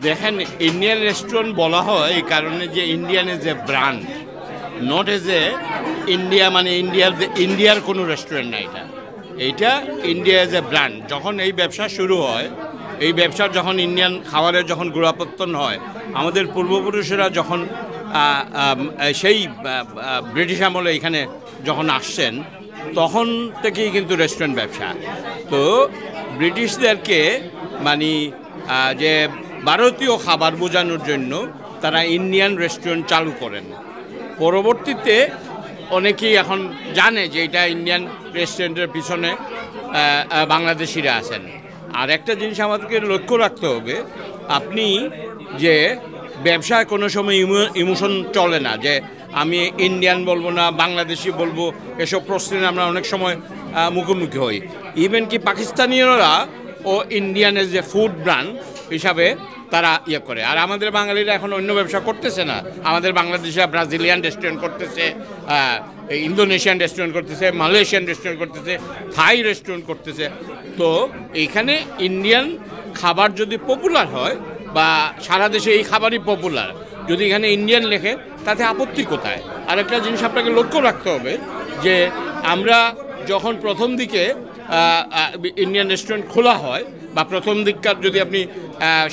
দেখেন, Indian restaurant বলা হয় এই কারণে যে Indian as a brand, not as a India, মানে ইন্ডিয়ার কোনো রেস্টুরেন্ট না এইটা ইন্ডিয়া এজ এ ব্র্যান্ড। যখন এই ব্যবসা শুরু হয়, এই ব্যবসার যখন ইন্ডিয়ান খাবারের যখন গোড়াপত্তন হয়, আমাদের পূর্বপুরুষেরা যখন সেই ব্রিটিশ আমলে এখানে যখন আসছেন, তখন থেকেই কিন্তু রেস্টুরেন্ট ব্যবসা। তো ব্রিটিশদেরকে মানে যে ভারতীয় খাবার বোঝানোর জন্য তারা ইন্ডিয়ান রেস্টুরেন্ট চালু করেন। পরবর্তীতে অনেকেই এখন জানে যে এটা ইন্ডিয়ান রেস্টুরেন্টের পিছনে বাংলাদেশিরা আছেন। আর একটা জিনিস আমাদেরকে লক্ষ্য রাখতে হবে, আপনি যে ব্যবসায় কোনো সময় ইমোশন চলে না, যে আমি ইন্ডিয়ান বলবো না বাংলাদেশি বলবো, এসব প্রশ্নে আমরা অনেক সময় মুখোমুখি হই। ইভেন কি পাকিস্তানিরা ও ইন্ডিয়ানের যে ফুড ব্র্যান্ড হিসাবে তারা ইয়ে করে। আর আমাদের বাঙালিরা এখন অন্য ব্যবসা করতেছে না, আমাদের বাংলাদেশিরা ব্রাজিলিয়ান রেস্টুরেন্ট করতেছে, ইন্দোনেশিয়ান রেস্টুরেন্ট করতেছে, মালয়েশিয়ান রেস্টুরেন্ট করতেছে, থাই রেস্টুরেন্ট করতেছে। তো এইখানে ইন্ডিয়ান খাবার যদি পপুলার হয় বা সারা দেশে এই খাবারই পপুলার, যদি এখানে ইন্ডিয়ান লেখে তাতে আপত্তি কোথায়? আর একটা জিনিস আপনাকে লক্ষ্য রাখতে হবে যে আমরা যখন প্রথম দিকে ইন্ডিয়ান রেস্টুরেন্ট খোলা হয়, বা প্রথম দিককার যদি আপনি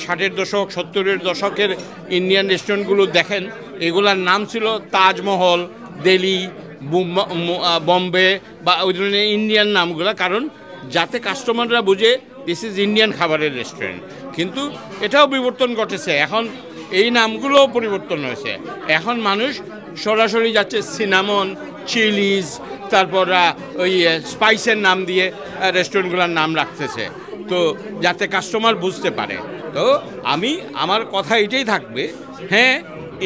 60-এর দশক 70-এর দশকের ইন্ডিয়ান রেস্টুরেন্টগুলো দেখেন, এগুলার নাম ছিল তাজমহল, দিল্লি, বম্বে বা ওই ধরনের ইন্ডিয়ান নামগুলো, কারণ যাতে কাস্টমাররা বুঝে দিস ইজ ইন্ডিয়ান খাবারের রেস্টুরেন্ট। কিন্তু এটাও বিবর্তন ঘটেছে, এখন এই নামগুলোও পরিবর্তন হয়েছে। এখন মানুষ সরাসরি যাচ্ছে সিনামন, চিলিজ, তারপর ওই স্পাইসের নাম দিয়ে রেস্টুরেন্টগুলোর নাম রাখতেছে, তো যাতে কাস্টমার বুঝতে পারে। তো আমার কথা এটাই থাকবে, হ্যাঁ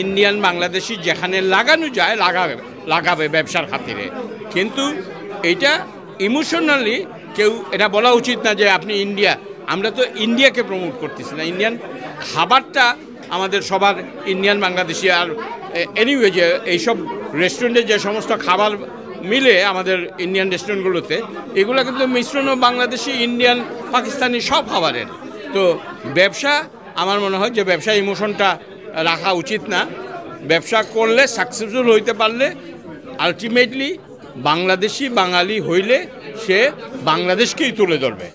ইন্ডিয়ান বাংলাদেশি যেখানে লাগানো যায় লাগাবে ব্যবসার খাতিরে, কিন্তু এটা ইমোশনালি কেউ এটা বলা উচিত না যে আপনি ইন্ডিয়া। আমরা তো ইন্ডিয়াকে প্রমোট করতেছি না, ইন্ডিয়ান খাবারটা আমাদের সবার ইন্ডিয়ান বাংলাদেশি। আর এনিওয়ে যে এইসব রেস্টুরেন্টে যে সমস্ত খাবার মিলে আমাদের ইন্ডিয়ান রেস্টুরেন্টগুলোতে, এগুলো কিন্তু মিশ্রণ বাংলাদেশি, ইন্ডিয়ান, পাকিস্তানি সব খাবারের। তো ব্যবসা, আমার মনে হয় যে ব্যবসা ইমোশনটা রাখা উচিত না। ব্যবসা করলে সাকসেসফুল হইতে পারলে আলটিমেটলি বাংলাদেশি বাঙালি হইলে সে বাংলাদেশকেই তুলে ধরবে।